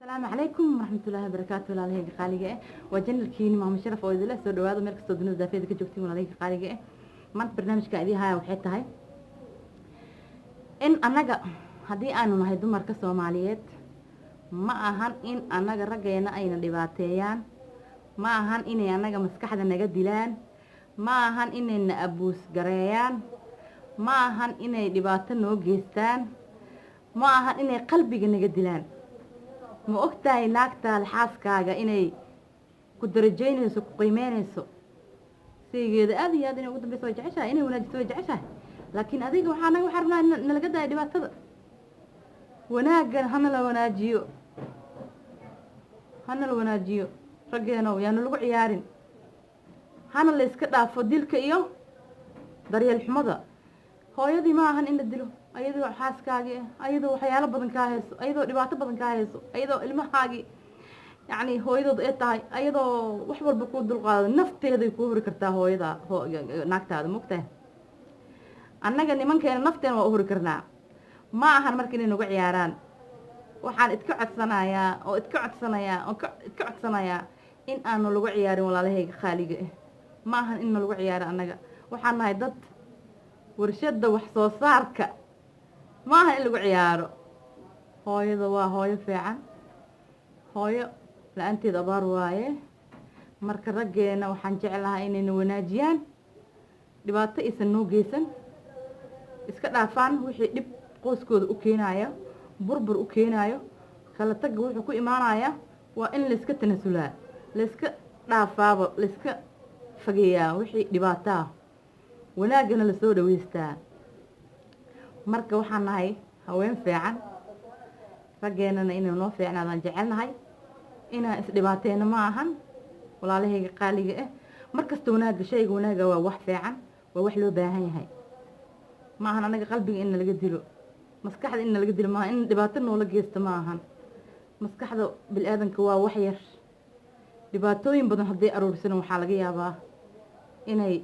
السلام عليكم ورحمة الله وبركاته. ولا قالية وجنة الكيني ما مشرف ويدله سود وهذا مركز تدنو زافية ذيك جوكتين ولا قالية ما برنامج كأدي هاي وحيتها هاي إن أنا هدي أنا ما هيدو مركز سوماليات ما أهان إن أنا رجعنا أين دباتيان ما أهان إني أنا مسكحة نجد دلان ما أهان إني أبوس جريان ما أهان إني دباتن وجيستان ما أهان إني قلبي نجد دلان ma ogtahay naagta xaaskaaga inay ku darajaynayso ku qiimeynayso sigeeda aad iyo aad inay ugu dambayso way jeceshahay inay wanaajiso way jeceshahay laakiin adiga waxaan rabnaa nalaga daay dhibaatada wanaaggan hana la wanaajiyo raggeenow yaanu lagu ciyaarin hana la iska dhaafo dilka iyo daryeel xumada hooyadii ma ahan in la dilo ayadoo xaaskaagi ayadoo waxyaalo badan ka hayso ayadoo dhibaato badan ka hayso ayadoo ilmahaagi yani hooyadood ay tahay ayadoo wax walba ku dulqaado nafteeday ku huri kartaa hooyada naagtaada mugtahay annaga nimankeena nafteena waa u huri karnaa ma ahan marka inay nagu ciyaaraan waxaan idka codsanayaa in aanu lagu ciyaarin walaalahayga khaaliga ma ahan in lagu ciyaaro annaga waxaan nahay dad warshada wax soo saarka ma aha in lagu ciyaaro hooyada waa hooyo fiican hooyo la-aanteed abaar waaye marka raggeena waxaan jeclahaa inayna wanaajiyaan dhibaato aysan noo geysan iska dhaafaan wixii dhib qoyskooda u keenayo burbur u keenayo kala tagga wuxuu ku imaanaya waa in layska tanasulaa layska dhaafaaba layska fageeyaa wixii dhibaataa wanaagana lasoo dhaweystaa marka waxaan nahay haween fiican raggeenana inay noo fiicnaadaan jecelnahay inaan isdhibaateena ma ahan walaalahayga qaaliga markasta wanaagga shayga wanaagga waa wax fiican waa wax loo baahan yahay ma ahan anaga qalbiga in laga dilo maskaxda in laga dilo ma ahan in dhibaato noola geysto ma ahan maskaxda bilaadanka waa wax yar dhibaatooyin badan hadday aroorsan waxaa laga yaabaa inay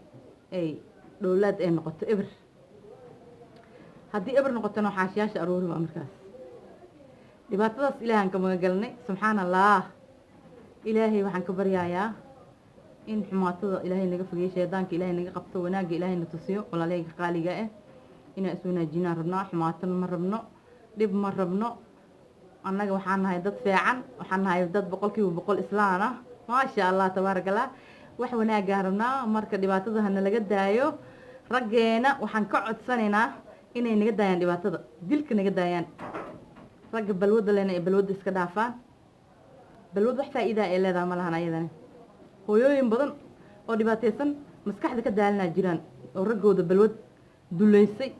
dhowlaad ay noqoto eber haddii eber noqotona xaashiyaasha aroori waa markaas dhibaatadaas ilaahaan ka magagalnay subxaan allah ilaahay waxaan ka baryayaa in xumaatada ilaahay naga fogeeyo shaydaanka ilaahay naga qabto wanaagga ilaahay na tusiyo walaalahayga qaaliga inaan is wanaajinaan rabnaa xumaatana ma rabno dhib ma rabno annaga waxaan nahay dad fiican waxaan nahay dad 100% islaan ah maasha allah tabaaraka allah wax wanaagaan rabnaa marka dhibaatada hana laga daayo raggeena waxaan ka codsanaynaa inay naga daayaan dhibaatada dilka naga daayaan ragga balwada leena ay balwada iska dhaafaan balwad wax faa'iido ay leedahay ma lahan ayadana hooyooyin badan oo dhibaataysan maskaxda ka daalanaa jiraan oo raggooda balwad duleysay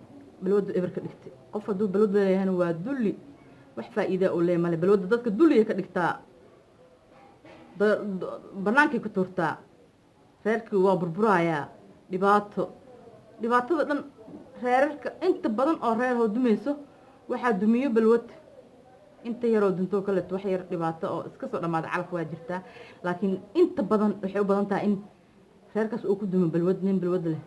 balwada eber ka dhigtay qof hadduu balwad leeyahana waa dulli wax faa'iido u leeyahay male balwada dadka dulliga ka dhigtaa bannaankay ku tuurtaa reerkii waa burburayaa dhibaatada dhan reerarka inta badan oo reer hoo dumayso waxaa dumiyo balwad inta yaroo duntoo kaleeto wax yar dhibaato oo iska soo dhammaada calaf waa jirtaa laakiin inta badan waxay u badan tahay in reerkaas uu ku dumo balwad nin balwad leh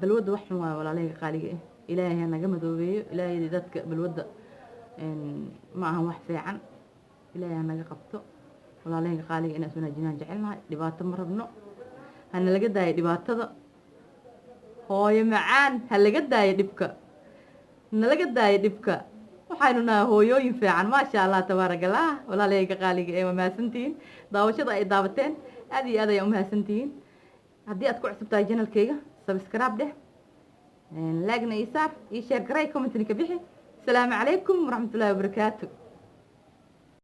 balwadda wax xun waa walaalahayga qaaliga ilaahay ha naga madoobeeyo ilaahay dadka balwadda ma ahan wax fiican ilaahay ha naga qabto walaalahayga qaaliga inaan wanaajinaan jecelnahay dhibaato ma rabno hana laga daayo dhibaatada hooyo macaan ha laga daayo dhibka nalaga daayo dhibka waxaynu nahay hooyooyin fiican maasha allah tabaaraka allah walaalahayga qaaliga waa mahadsantihiin daawashada ay daawateen aad iyo aad ayaan u mahadsantihiin haddii aad ku cusub tahay janalkayga subscribe dheh like-na ii saar ii share garay comment-na ka bixi asalaamu calaykum waraxmatullaahi wabarakaatu